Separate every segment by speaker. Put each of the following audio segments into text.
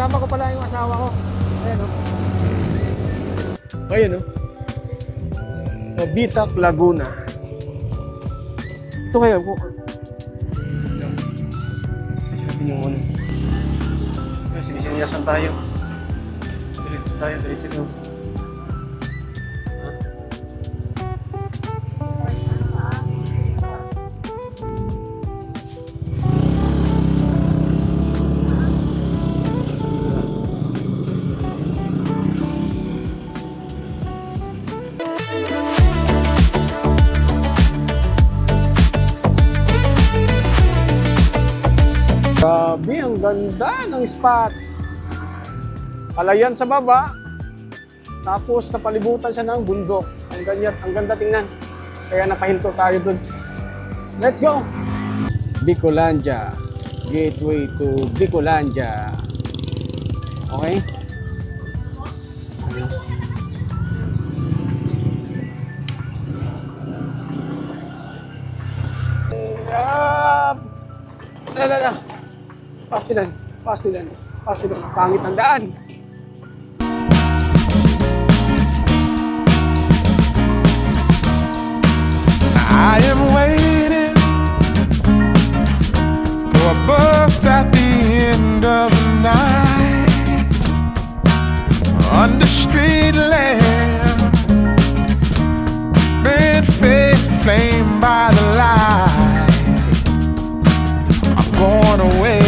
Speaker 1: Kasama ko pala yung asawa ko. Ayan o. Ayan o. Bitac, Laguna. Ito kaya po. Sabi niyo ano. Sinisiniyasan tayo. Diretso tayo, diretso tayo. Grabe, ang ganda ng spot. Palayan sa baba, tapos sa palibutan siya ng bundok. Ang ganda tingnan. Kaya napahinto tayo dun. Let's go! Bicolandia. Gateway to Bicolandia. Okay? Pastilan. Pangit ang daan.
Speaker 2: I am waiting for a bus at the end of the night, under street lamp, bent face aflame by the light. I'm going away.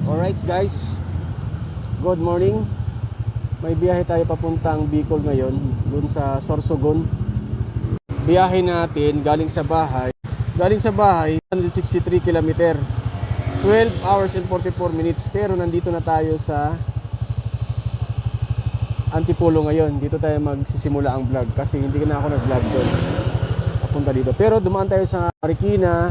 Speaker 1: Alright guys, good morning. May biyahe tayo papuntang Bicol ngayon, dun sa Sorsogon. Biyahe natin galing sa bahay 163 km, 12 hours and 44 minutes. Pero nandito na tayo sa Antipolo ngayon. Dito tayo magsisimula ang vlog kasi hindi na ako nag-vlog doon papunta dito. Pero dumaan tayo sa Marikina,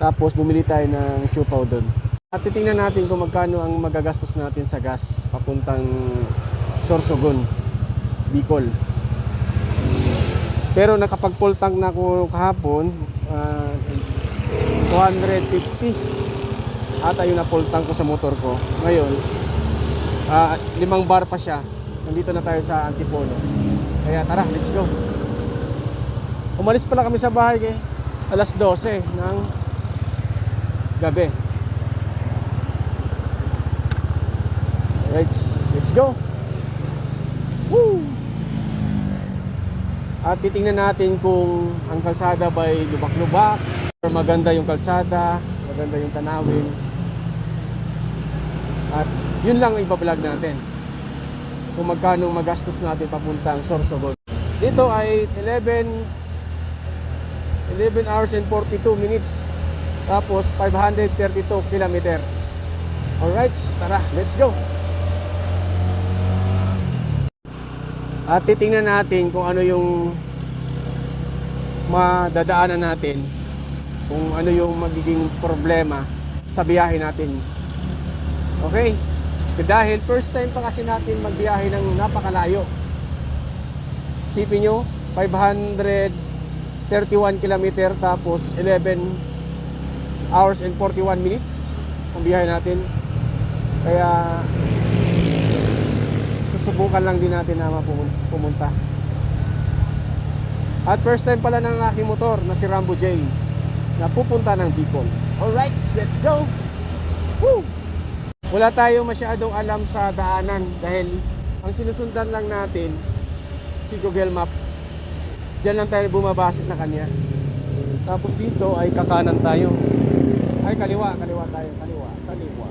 Speaker 1: tapos bumili tayo ng siopaw doon. At titingnan natin kung magkano ang magagastos natin sa gas papuntang Sorsogon, Bicol. Pero nakapag-full tank na ako kahapon, 250 ata yung na-full tank ko sa motor ko. Ngayon, 5 bar pa siya. Nandito na tayo sa Antipolo. Kaya tara, let's go. Umalis pala kami sa bahay alas 12 ng gabi. Let's go. Woo! At titingnan natin kung ang kalsada ba'y lubak-lubak or maganda yung kalsada, maganda yung tanawin. At yun lang ang ibablog natin. Kung magkano magastos natin papuntang Sorsogon. Dito ay 11 hours and 42 minutes. Tapos 532 km. Alright, tara, let's go. At titingnan natin kung ano yung madadaanan natin, kung ano yung magiging problema sa biyahe natin. Okay? Dahil first time pa kasi natin magbiyahe ng napakalayo. Isipin nyo, 531 km tapos 11 hours and 41 minutes ang biyahe natin. Kaya susubukan lang din natin na pumunta. At first time pala ng aking motor na si Rambo J na pupunta ng Bicol. Alright, let's go! Woo! Wala tayo masyadong alam sa daanan dahil ang sinusundan lang natin si Google Map. Diyan lang tayo bumabase sa kanya. Tapos dito ay kakanan tayo. Ay kaliwa tayo, kaliwa.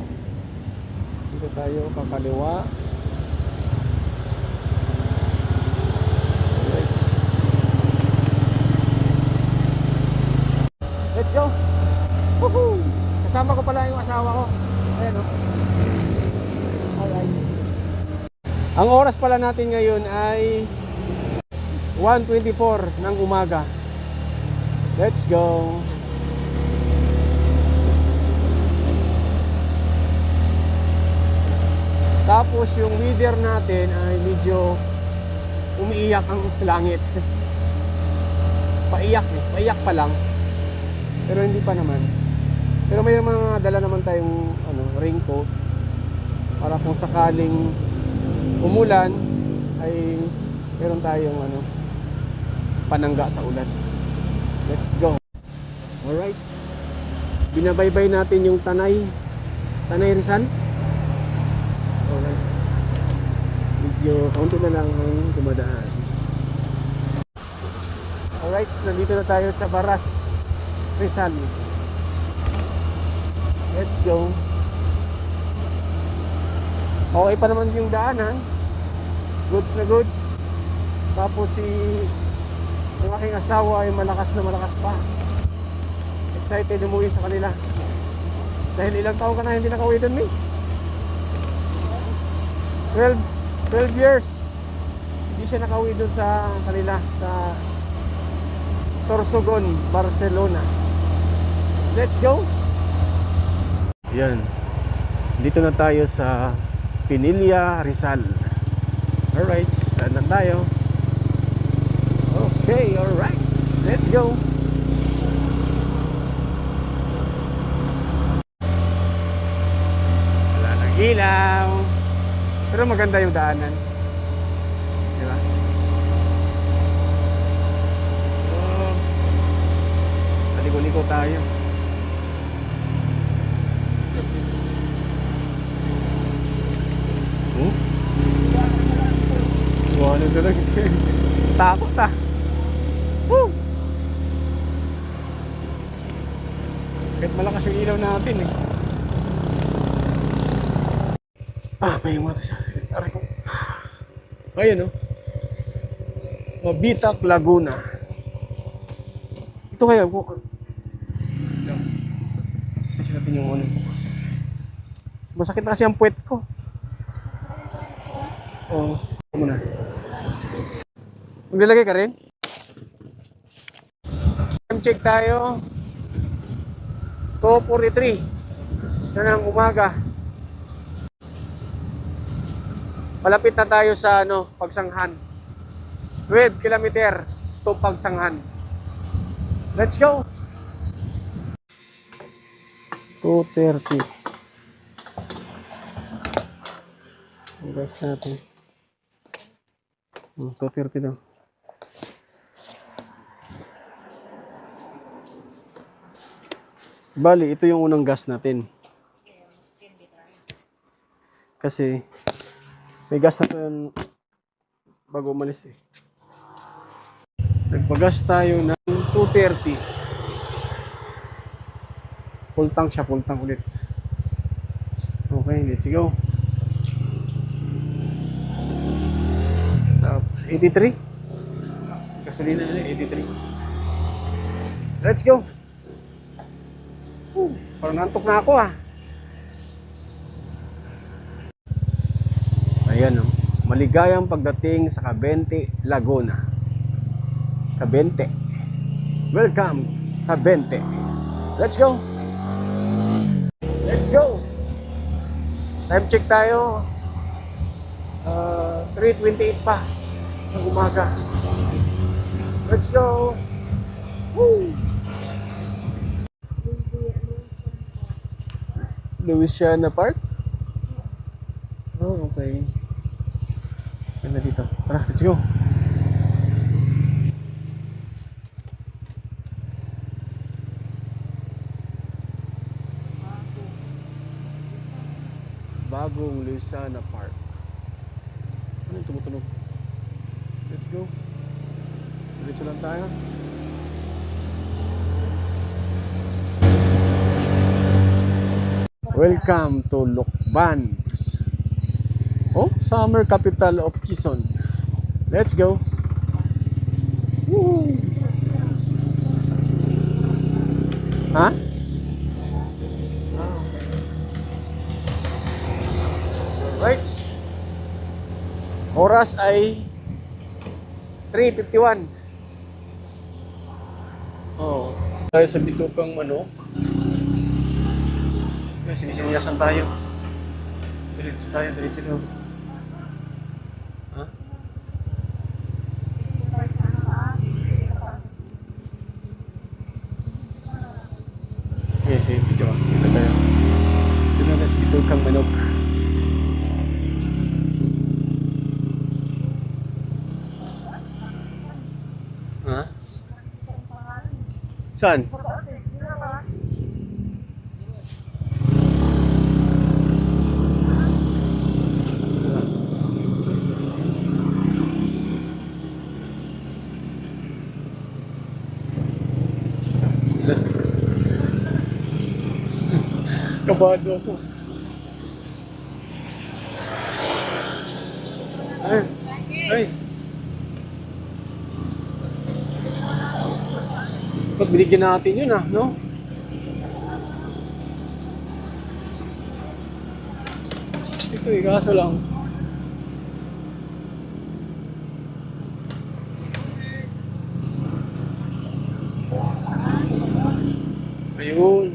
Speaker 1: Dito tayo kakaliwa. Let's go! Woohoo! Kasama ko pala yung asawa ko. Ayan o. Alright. Ang oras pala natin ngayon ay 1:24 ng umaga. Let's go! Tapos yung weather natin ay medyo umiiyak ang langit. Paiyak pa lang. Pero hindi pa naman. Pero may mga dala naman tayong raincoat para kung sakaling umulan ay meron tayong panangga sa ulan. Let's go. Alright. Binabaybay natin yung Tanay Rizal. Alright. Medyo kaunti na lang ang dumadaan. Alright, nandito na tayo sa Baras Rizal. Let's go. Okay pa naman yung daanan. Goods na goods. Tapos yung aking asawa ay malakas na malakas pa. Excited umuwi sa kanila. Dahil ilang taon ka na hindi nakauwi doon, May? 12 years. Hindi siya nakauwi doon sa kanila, sa Sorsogon, Barcelona. Let's go. Yan. Dito na tayo sa Pinilla, Rizal. Alright, saan na tayo? Okay, alright. Let's go. Wala nang ilaw. Pero maganda yung daanan. Di ba? Oh. Aliko-liko tayo. Ano talaga? Takot ah. Woo! Kahit malakas yung ilaw natin eh. May mata siya. Aray ko. Ayun oh. Mabitac, Laguna. Ito kaya ko. Kasi natin yung ano. Masakit na kasi ang puwet ko. Oh, muna. Maglalagay ka rin? Time check tayo. 2:43 na ng umaga. Malapit na tayo sa Pagsanghan. 12 kilometer to Pagsanghan. Let's go! 2:30. Ang gas natin. 2:30 daw. Bali, ito yung unang gas natin. Kasi may gas na tayo bago umalis eh. Nagpagas tayo ng 2:30. Full tank siya, full tank ulit. Okay, let's go. Tapos 83. Gasolina na 83. Let's go. Parang nantok na ako ah. Ayan oh. Maligayang pagdating sa Cabente, Laguna. Cabente. Welcome, Cabente. Let's go. Let's go. Time check tayo. 3:28 pa ng umaga. Let's go. Woo! Louisiana Park? Oh, okay. Ganda dito. Tara, let's go. Bagong Louisiana Park. Ano yung tumutunog? Let's go. Diretso lang tayo. Welcome to Lucban. Oh, summer capital of Quezon. Let's go. Woo. Ha? Right. Oras ay 3:51. Oh, tayo sa Bitukang Manok. Sinisiniyasan tayo. Diretso tayo, diretso daw. Ha? Yes, video. kang manok. Ha? Saan? Kabado ako. Ay. Ay. Ba't binigyan natin yun no? Ito kaso lang. Ayun.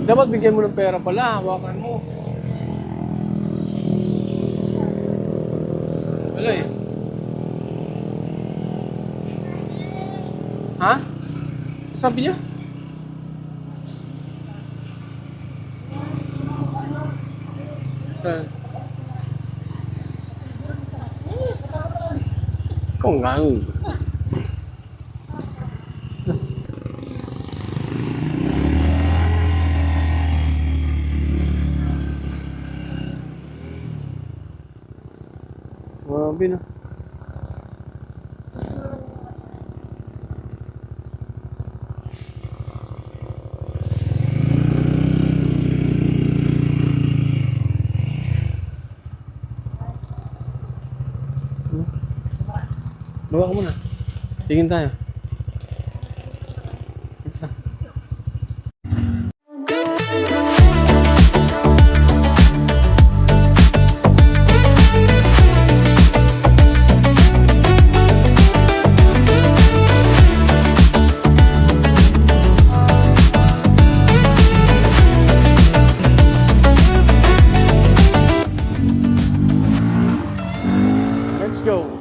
Speaker 1: Dapat bigyan mo ng pera pala, hawakan mo. Wala eh. Ha? Sabi niya? Ikaw nga. Grabe na. Bawa ka muna. Tingin tayo. Isa. Let's go.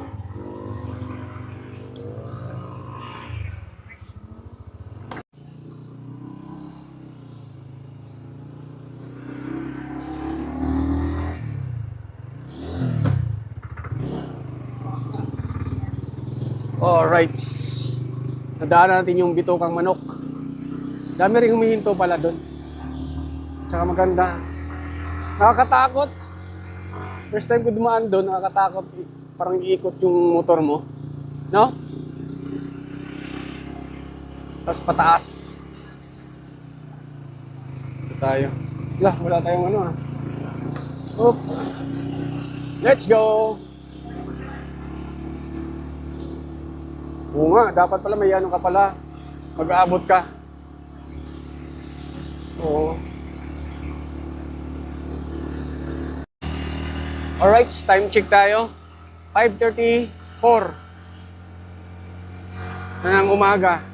Speaker 1: Alright. Nadaanan natin yung bitokang manok. Dami rin humihinto pala doon. Tsaka maganda. Nakakatakot. First time ko dumaan doon, nakakatakot. Parang iikot yung motor mo. No? Tapos pataas. Ito tayo. Wala tayong ano Oop. Let's go! Oo nga, dapat pala may ano ka pala. Mag-aabot ka. Oo. Alright, time check tayo. 5:34 na ng umaga.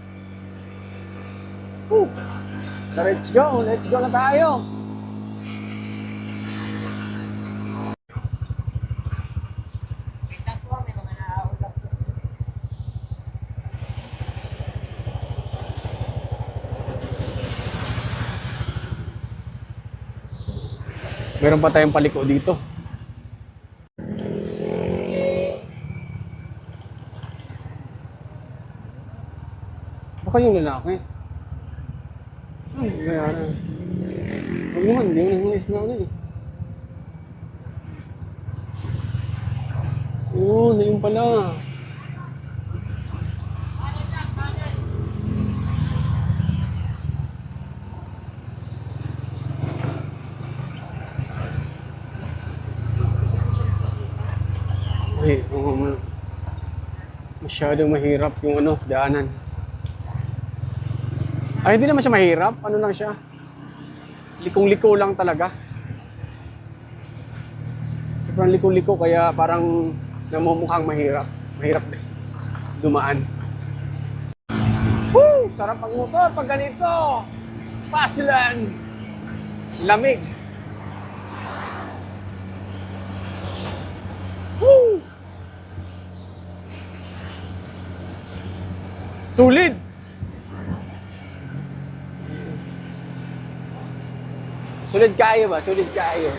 Speaker 1: Woo. Let's go na tayo. Meron pa tayong paliko dito. Baka yung lalaki. Ay, kaya na. Huwag naman, hindi mo nang isla na eh. Oo, yun pala. Ay, oo, masyadong mahirap yung daanan. Ay, hindi naman siya mahirap. Ano lang siya? Likong-liko lang talaga. Parang liko-liko kaya parang namumukhang mahirap. Mahirap din dumaan. Woo! Sarap ang motor pag ganito. Pasilan. Lamig. Woo! Sulit. Sulit kaayo ba? Sulit kaayo.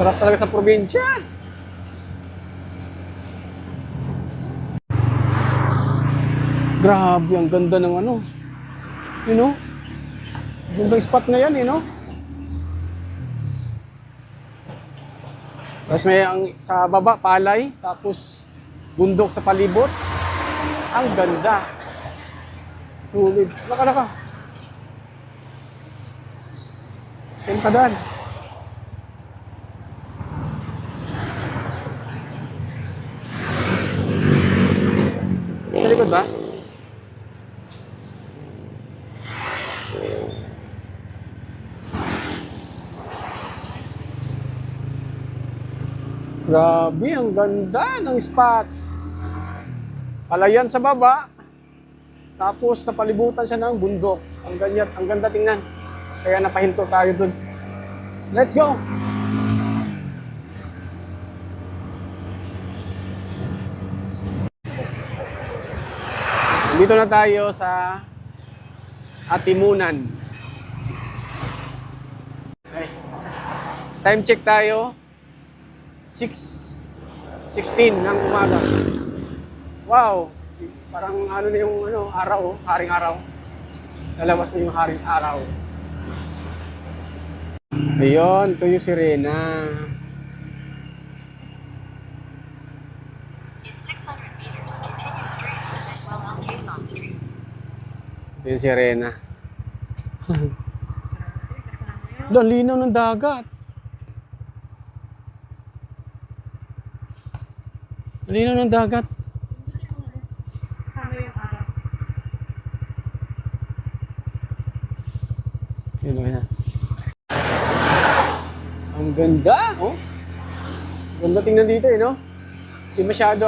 Speaker 1: Sarap talaga sa probinsya. Grabe, ang ganda ng ano. You know? Gandang spot na yan, you know? Tapos may sa baba, palay. Tapos bundok sa palibot. Ang ganda. Sulit. Laka. Kaya makadaan. Sa likod ba? Grabe, ang ganda ng spot. Palayan sa baba. Tapos sa palibutan siya ng bundok. Ang ganda tingnan. Kaya napahinto tayo dun. Let's go! Dito na tayo sa Atimunan. Okay. Time check tayo. 6:16 ng umaga. Wow! Parang ano na yung araw, haring araw. Lalabas na yung haring araw. Ayun, ito yung sirena.
Speaker 3: In 600 meters, continue straight to Manuel L. Quezon Street.
Speaker 1: Ito yung sirena. Doon, linaw ng dagat. Linaw ng dagat. Yun na. Ang ganda, oh. Ganda tingnan dito, no? Hindi masyado,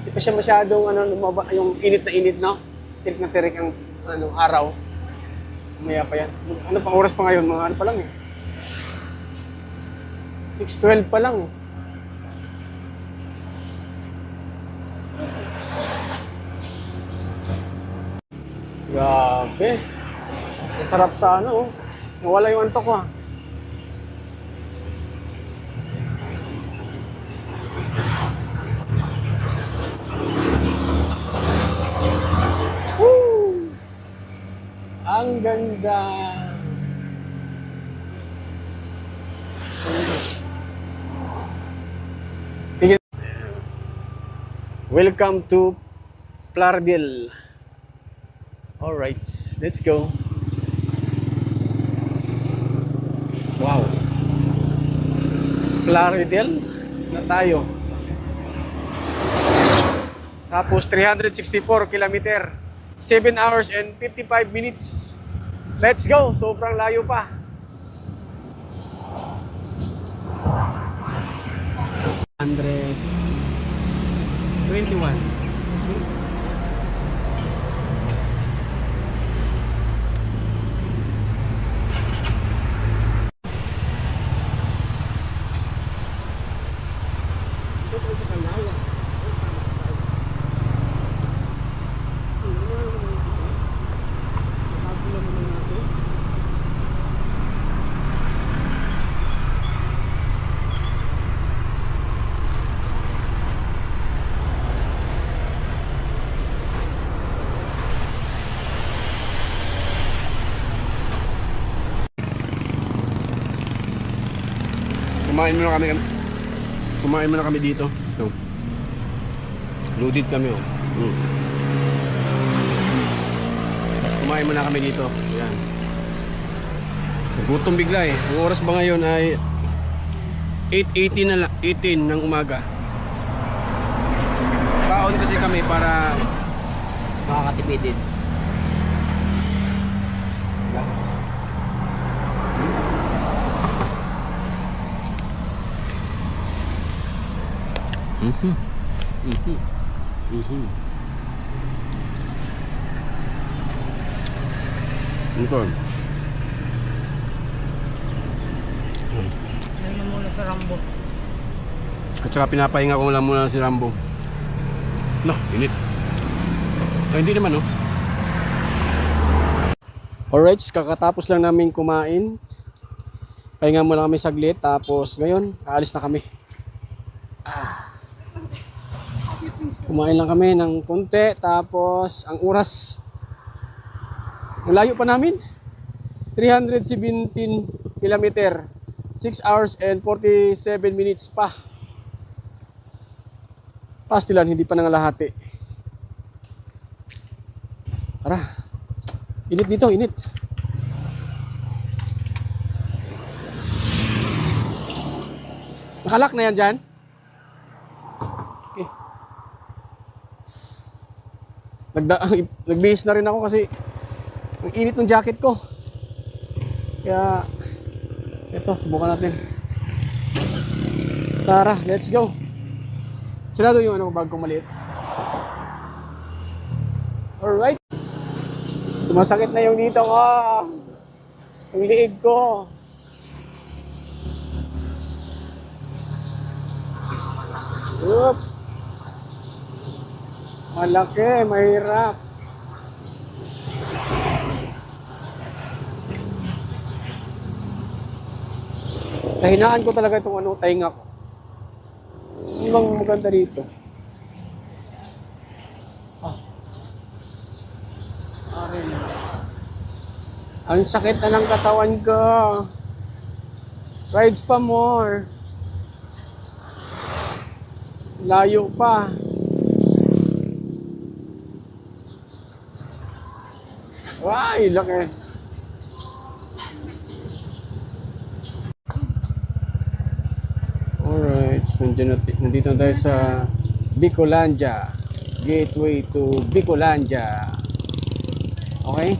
Speaker 1: Hindi pa siya masyadong, yung init na init, no? Tirik na tirik ang, araw. Maya pa yan. Ano pang oras pa ngayon? Mga ano pa lang, 6:12 pa lang. Grabe. Ang sarap sa Nawala yung antok ko, Woo! Ang ganda. Sige. Welcome to Plaridel. Alright, let's go. Wow. Plaridel na tayo. Tapos 364 kilometer. 7 hours and 55 minutes. Let's go. Sobrang layo pa. $121. Kumain muna kami dito. Ito. Loaded kami, Kumain muna kami dito. Yan. Gutom bigla eh. Ang oras ba ngayon ay 8:18 na lang, 18 ng umaga. Baon kasi kami para makakatipid din. Ito.
Speaker 4: Ngayon muna sa Rambo.
Speaker 1: At saka pinapahinga ko lang muna si Rambo. No, init. Ay, hindi naman, no? Alright, kakatapos lang namin kumain. Pahinga muna kami saglit. Tapos ngayon, aalis na kami. Kumain lang kami ng konti. Tapos, ang oras, ang layo pa namin. 317 kilometer. 6 hours and 47 minutes pa. Pastilan, hindi pa nangalahati. Tara. Init dito, init. Nakalak na yan dyan? Okay. Nagbihis na rin ako kasi ang init ng jacket ko. Kaya, ito, subukan natin. Tara, let's go. Sarado yung bag kong maliit. Alright. Sumasakit na yung dito ko. Yung liig ko. Oop. Malaki, mahirap. Kahinaan ko talaga itong tainga ko. Ano bang maganda dito? Ang sakit na ng katawan ko. Rides pa more. Layo pa. Ay, laki. Alright, nandito na tayo sa Bicolandia. Gateway to Bicolandia. Okay?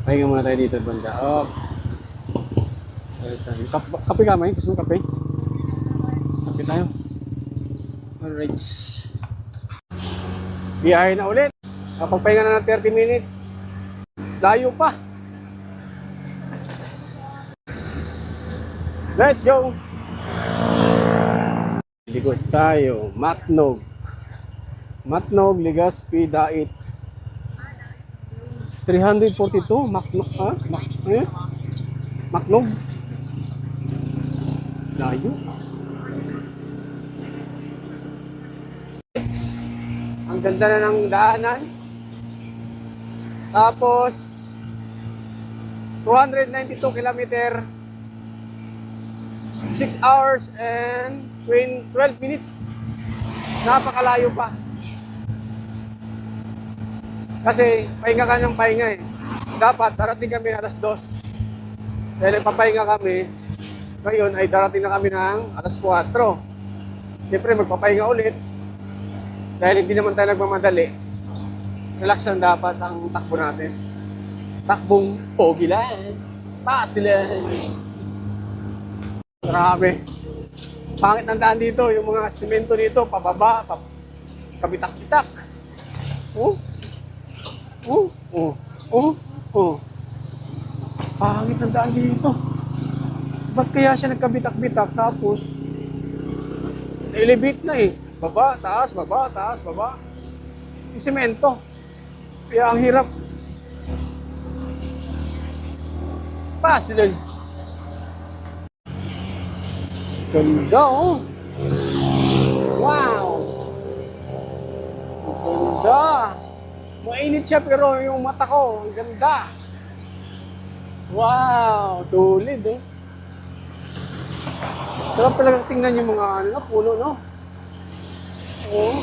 Speaker 1: Pahinga muna tayo dito, banda. Oh. Kape ka, may? Gusto mo kape? Kape tayo. Alright. Biyahe na ulit. Kapagpahinga na ng 30 minutes. Layo pa. Let's go. Likod tayo. Matnog. Matnog, Legazpi, Dait. 342. Matnog. Ha? Matnog. Layo. Ang ganda na ng daanan. Tapos 292 kilometer, 6 hours and 12 minutes. Napakalayo pa. Kasi pahinga ka ng pahinga eh. Dapat darating kami alas 2. Dahil papahinga kami, ngayon ay darating na kami ng alas 4. Siyempre magpapahinga ulit. Dahil hindi naman tayo nagmamadali. Relax lang dapat ang takbo natin. Takbong pogi lang. Pastilan. Grabe. Pangit ng daan dito. Yung mga simento dito, pababa, kabitak-bitak. Pangit ng daan dito. Ba't kaya siya nagkabitak-bitak tapos elevate na eh. Baba, taas, baba, taas, baba. Yung simento. Kaya ang hirap. Pastilan. Ganda oh. Wow. Ganda. Mainit siya pero yung mata ko, ang ganda. Wow, solid oh. Sarap talaga tingnan yung mga puno, no? Oo.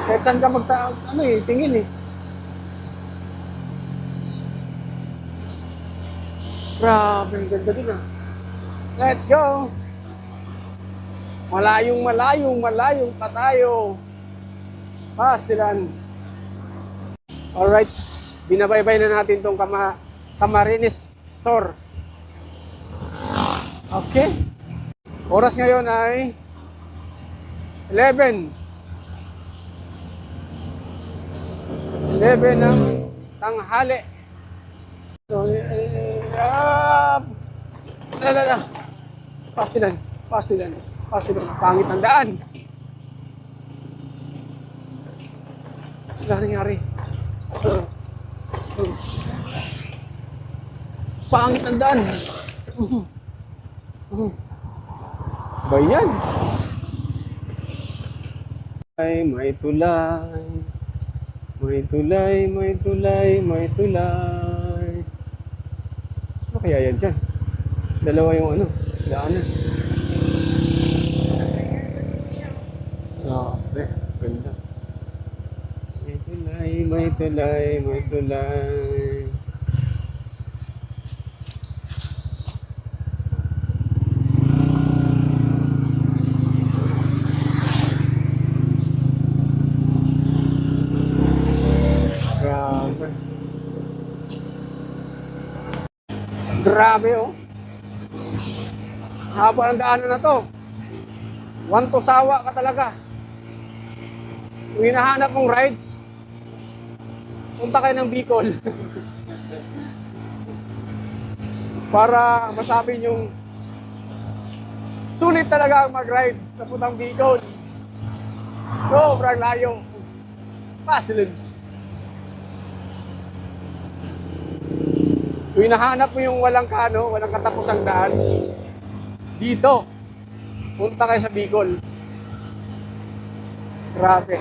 Speaker 1: Kahit saan ka tingin eh. Grabe, ang ganda din ah. Let's go! Malayong pa tayo. Pastilan. Alright, binabaybay na natin tong Camarines Sur. Okay. Oras ngayon ay 11 ng tanghali. Ah, Lala. Pastilan. Pangit ang daan. Wala nangyari. Pangit ang daan. Ba yan? Ay, may tulay. May tulay. Ano kaya yan dyan? Dalawa yung ano, daanan. Ganda. May tulay. Grabe oh. Haba ng daanan na to. One to sawa ka talaga. Kung hinahanap mong rides, punta kayo ng Bicol. Para masabi nyong sulit talaga ang mag-rides sa putang Bicol. Sobrang layo. Pasilid. Kung hinahanap mo yung walang katapusang daan, dito, punta kayo sa Bicol. Grabe.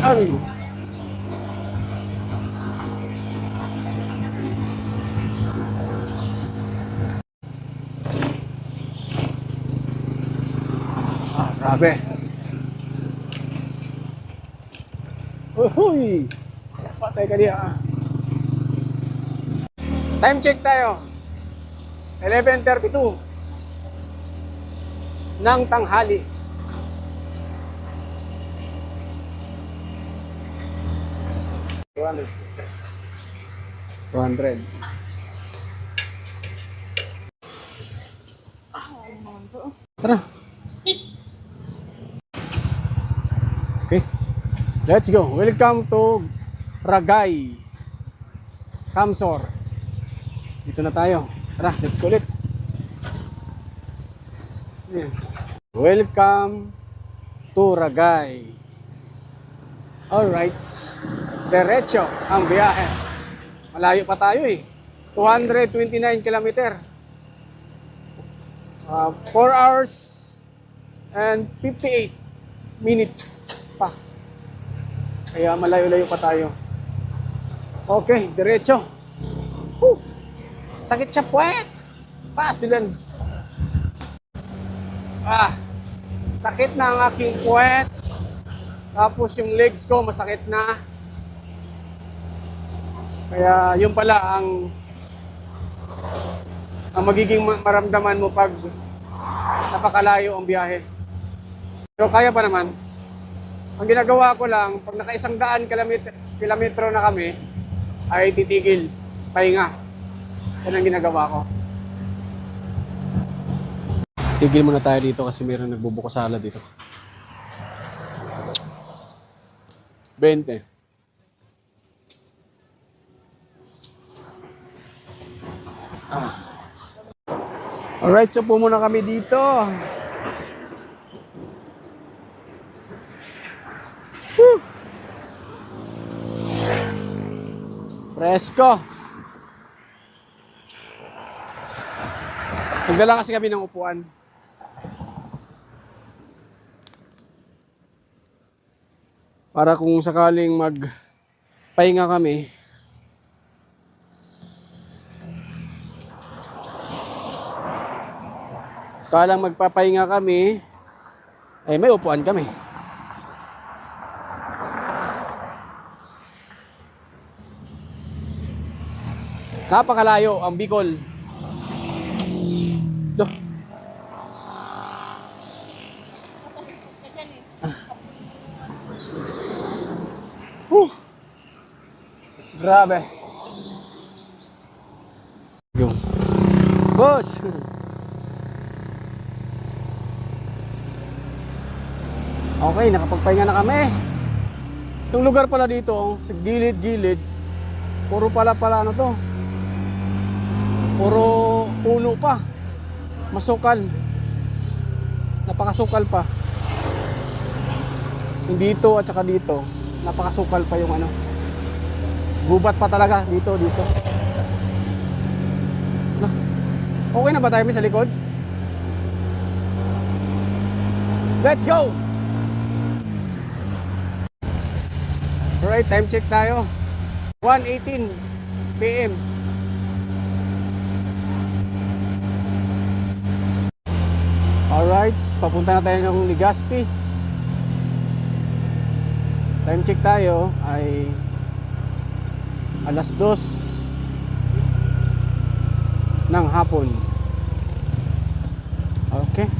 Speaker 1: Ay. Grabe. Uy! Patay ka diya. Time check tayo. 11:32 ng tanghali. $200. Tara. Okay. Let's go. Welcome to Ragay, Kamsor. Dito na tayo. Tara, let's go ulit. Ayan. Welcome to Ragay. Alright. Diretso ang biyahe. Malayo pa tayo eh. 229 kilometer. 4 hours and 58 minutes pa. Kaya malayo-layo pa tayo. Okay, diretso. Woo! Sakit siya, puwet! Pastilan. Sakit na ang aking puwet. Tapos yung legs ko masakit na. Kaya yun pala ang magiging maramdaman mo pag napakalayo ang biyahe. Pero kaya pa naman. Ang ginagawa ko lang, pag naka 100 kilometro na kami, ay titigil, pahinga. Yan ang ginagawa ko. Tigil muna tayo dito kasi mayroon nagbubuko sala dito. 20. Alright, so po muna kami dito. Woo! Presko. Nagdala kasi kami ng upuan. Para kung sakaling magpahinga kami, kalang magpapahinga kami, ay may upuan kami. Napakalayo ang Bicol. Loh. Grabe. Go. Boss. Okay, nakapagpahinga na kami. Itong lugar pala dito, sa gilid-gilid, puro pala ano to. Puro puno pa. Masukal. Napakasukal pa. Dito at saka dito, napakasukal pa yung ano. Gubat pa talaga dito. Nah, okay na ba tayo sa likod? Let's go! Alright, time check tayo. 1:18 PM. Alright, papunta na tayo ng Legazpi. Time check tayo ay alas 2 ng hapon. Okay.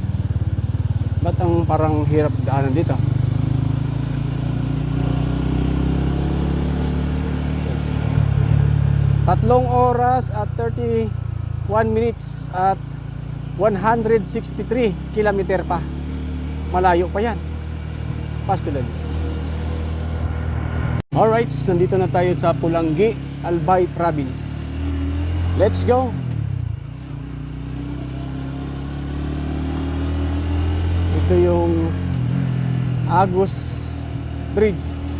Speaker 1: Ba't ang parang hirap daanan dito? Tatlong oras at 31 minutes at 163 kilometer pa. Malayo pa yan. Pastilan. Alright, nandito na tayo sa Pulangi, Albay Province. Let's go! Ito yung Agus Bridge.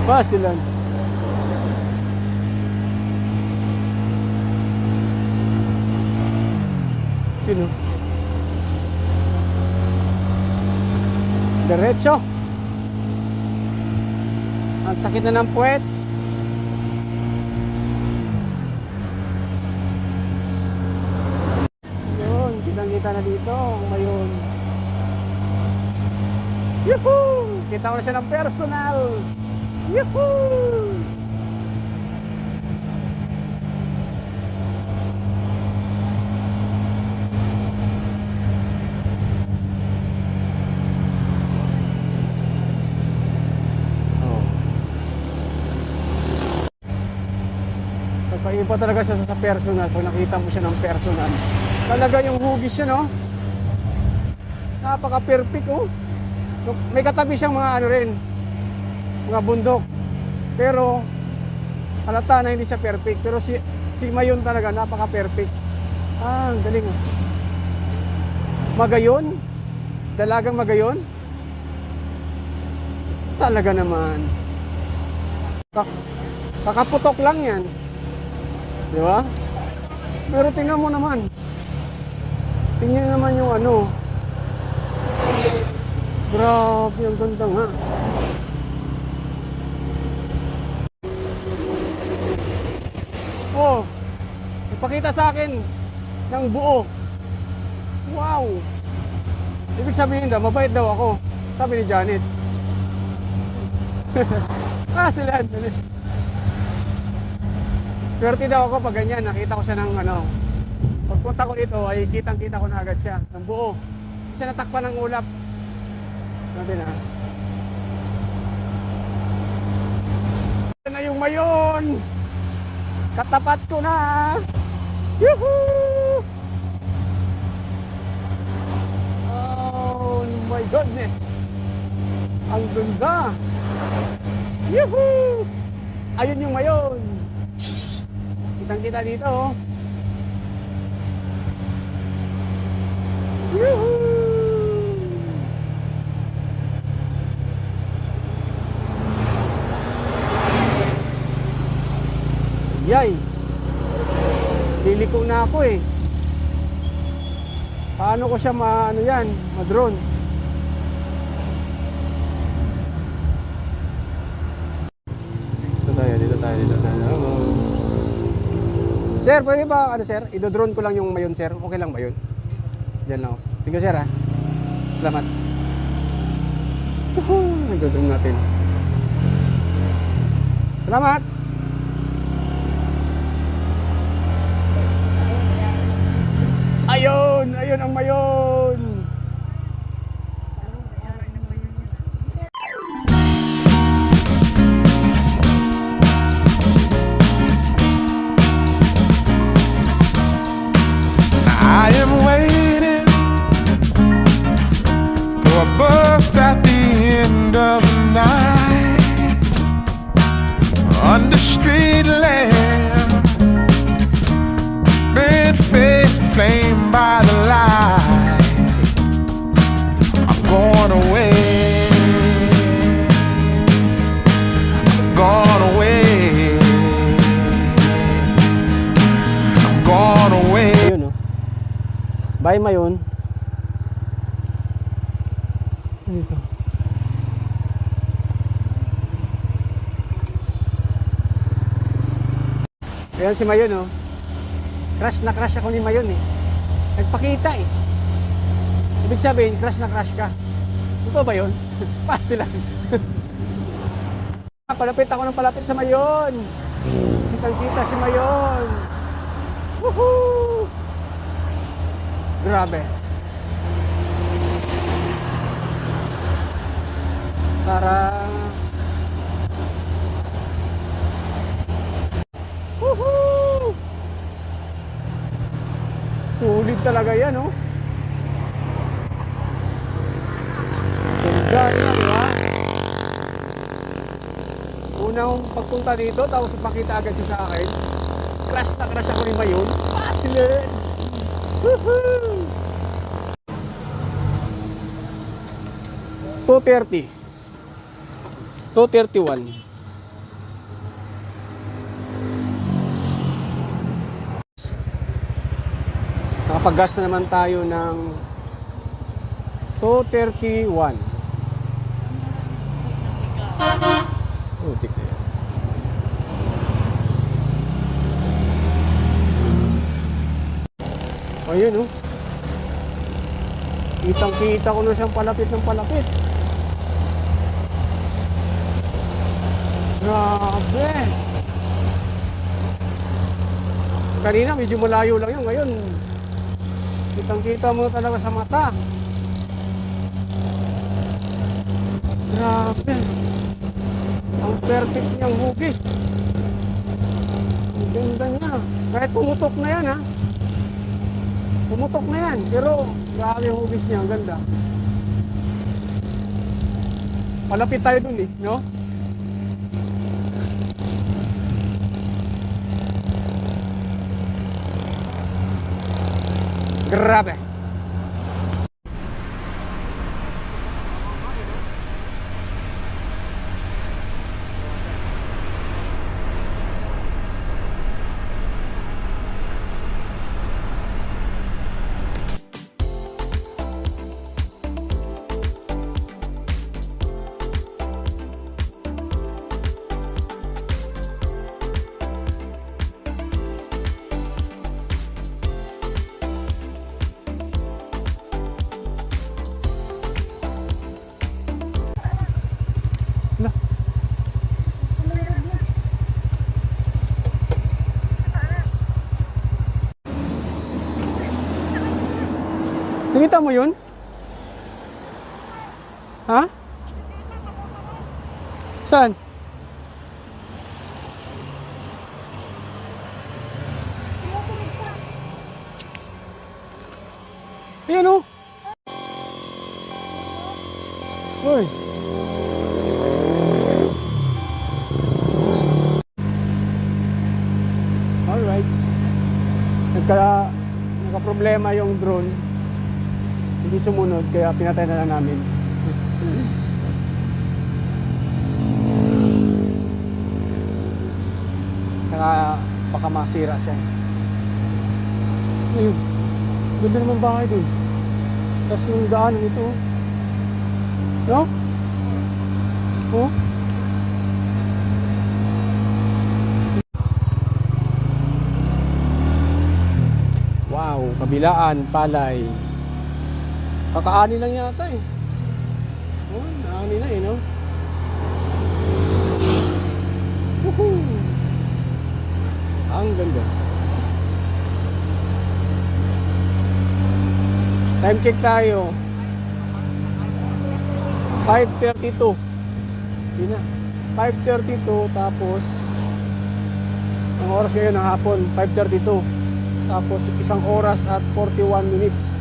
Speaker 1: Pastilan. Yun o. Diretso. Ang sakit na ng puwet. Yun, kitang-kita na dito. Ngayon. Yuhuu! Kita ko na siya ng personal. Yuhuu! Iba talaga siya sa personal. Pag nakita mo siya ng personal, talaga yung hugis siya, no? Napaka-perfect, oh. May katabi siyang mga ano rin, mga bundok. Pero halata na hindi siya perfect. Pero si Mayon talaga napaka-perfect. Ah, ang galing, oh. Magayon? Dalagang Magayon? Talaga naman. Kakaputok lang yan. Di ba? Pero tingnan mo naman. Tingnan naman yung ano. Grabe, ang ganda nga. Oh, ipakita sa akin ng buo. Wow. Ibig sabihin daw, mabait daw ako. Sabi ni Janet. Sila. Swerte daw ako pag ganyan, nakita ko siya ng ano. Pagpunta ko dito ay kitang-kita ko na agad siya, ng buo. Isa natakpan ng ulap. Natin ha. Ito na yung Mayon! Katapat ko na! Yuhuu! Oh my goodness! Ang ganda! Yuhuu! Ayun yung Mayon! Kitang-kita dito, oh. Yuhuu! Yay! Liliko na ako, eh. Paano ko siya ano yan, ma-drone? Dito tayo. Sir, pwede ba, ano sir, idodrone ko lang yung Mayon sir, okay lang ba yun? Diyan lang ako. Thank you sir ha. Salamat. Idodrone natin. Salamat! Ayun! Ayun ang Mayon!
Speaker 2: I am waiting by the light. I'm going away. Gone away. I'm gone away.
Speaker 1: Ayun oh. Bye Mayon. Dito. Ayan si Mayon oh. Crush na crush ako ni Mayon eh. Nagpakita eh. Ibig sabihin, crush na crush ka. Totoo ba yun? Pasti lang. Palapit ako ng palapit sa Mayon. Kitang-kita si Mayon. Woohoo! Grabe. Para woohoo! Sulit talaga yan, oh. Ganda niya, di ba? Unang pagpunta dito, tapos pakita agad siya sa akin. Crush na crush ako ni Mayon. Pastilan! Woohoo! 2:30. 2:31. Nakapag-gas na naman tayo ng 2:31. Putik na yan. Ayun oh. Kitang-kita ko na siyang palapit ng palapit. Grabe. Kanina medyo malayo lang yun. Ngayon, kitang-kita mo talaga sa mata. Grabe. Ang perfect niyang hugis. Ang ganda niya. Kahit pumutok na yan ha. Pumutok na yan. Pero grabe yung hugis niya. Ang ganda. Palapit tayo dun eh. No? Grabe. Nakita mo yun? Ha? Saan? Ayan o. Uy. Alright. Nagka-problema yung drone. Hindi sumunod, kaya pinatay na lang namin. Saka baka masira siya. Ayun, ganda naman bahay dun. Tapos yung daanan ito. No? Oh? Wow, kabilaan, palay. Kakaani lang yata eh. Oh, naani na eh, no? Woohoo! Ang ganda. Time check tayo. 5:32. Hindi na. 5:32 tapos ang oras ngayon ng hapon, 5:32. Tapos isang oras at 41 minutes.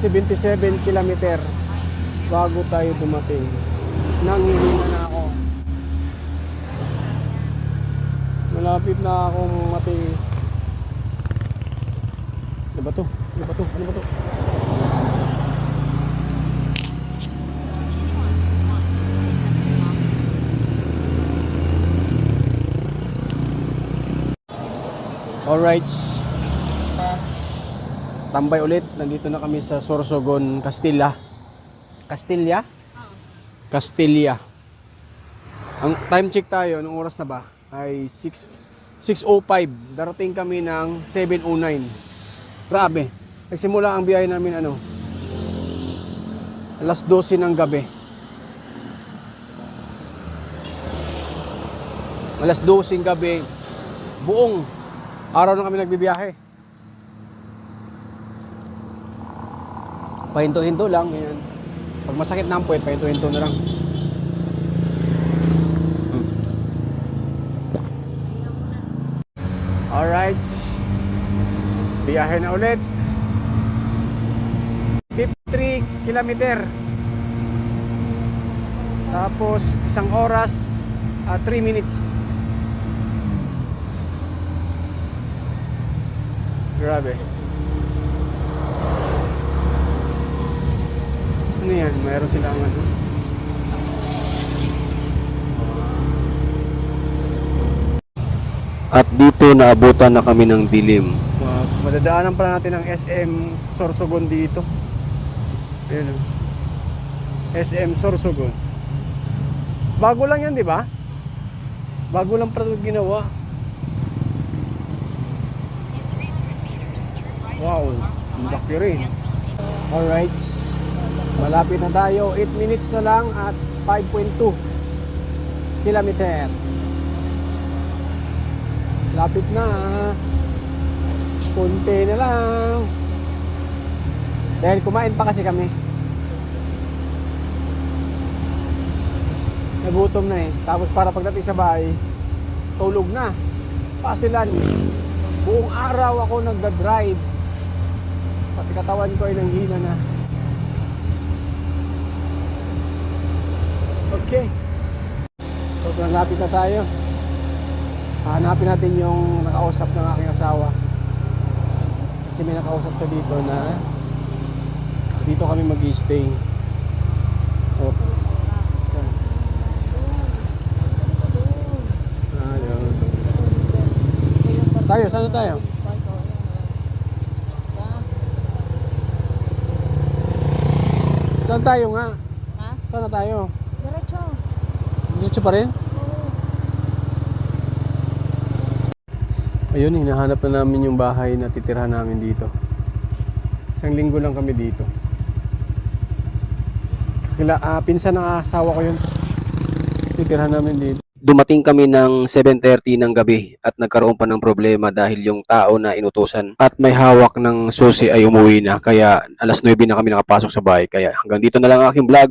Speaker 1: 77 kilometer bago tayo dumating. Nanghihina na ako. Malapit na akong ba to? Ano ba to? Ano ba to? Alright. Tambay ulit. Nandito na kami sa Sorsogon, Castilla. Castilla? Castilla. Ang time check tayo, anong oras na ba? Ay 6:05. Darating kami ng 7:09. Grabe. Nagsimula ang biyahe namin alas 12 ng gabi. Alas 12 ng gabi. Buong araw na kami nagbibiyahe. Pahinto-hinto lang, ganyan. Pag masakit na ang puwet, pahinto-hinto na lang. Alright. Biyahe na ulit. 53 kilometer. Tapos, 1 oras at 3 minutes. Grabe. Ano yan? Mayroon silang At dito naabutan na kami ng dilim. Madadaanan pala natin ang SM Sorsogon dito. Ayun. SM Sorsogon. Bago lang yan, di ba? Bago lang pala ito ginawa. Wow, ang laki rin. Alright. Malapit na tayo. 8 minutes na lang at 5.2 kilometer. Lapit na. Kunti na lang. Dahil kumain pa kasi kami. Nagutom na eh. Tapos para pagdating sa bahay, tulog na. Pastilan. Buong araw ako nagda-drive. Pati katawan ko ay nanghina na. Okay. So, malapit na tayo. Hanapin natin yung nakausap ng aking asawa. Kasi may nakausap siya dito na dito kami mag-i-stay. Oh. Tayo, saan na tayo? Saan tayo nga?
Speaker 4: Ha?
Speaker 1: Saan na tayo?
Speaker 4: Diretso.
Speaker 1: Diretso pa rin? Ayun, hinahanap na namin yung bahay na titirhan namin dito. 1 linggo lang kami dito. Pinsan ng asawa ko yun. Titirhan namin dito. Dumating kami ng 7:30 ng gabi at nagkaroon pa ng problema dahil yung tao na inutusan at may hawak ng susi ay umuwi na. Kaya alas 9 na kami nakapasok sa bahay. Kaya hanggang dito na lang ang aking vlog.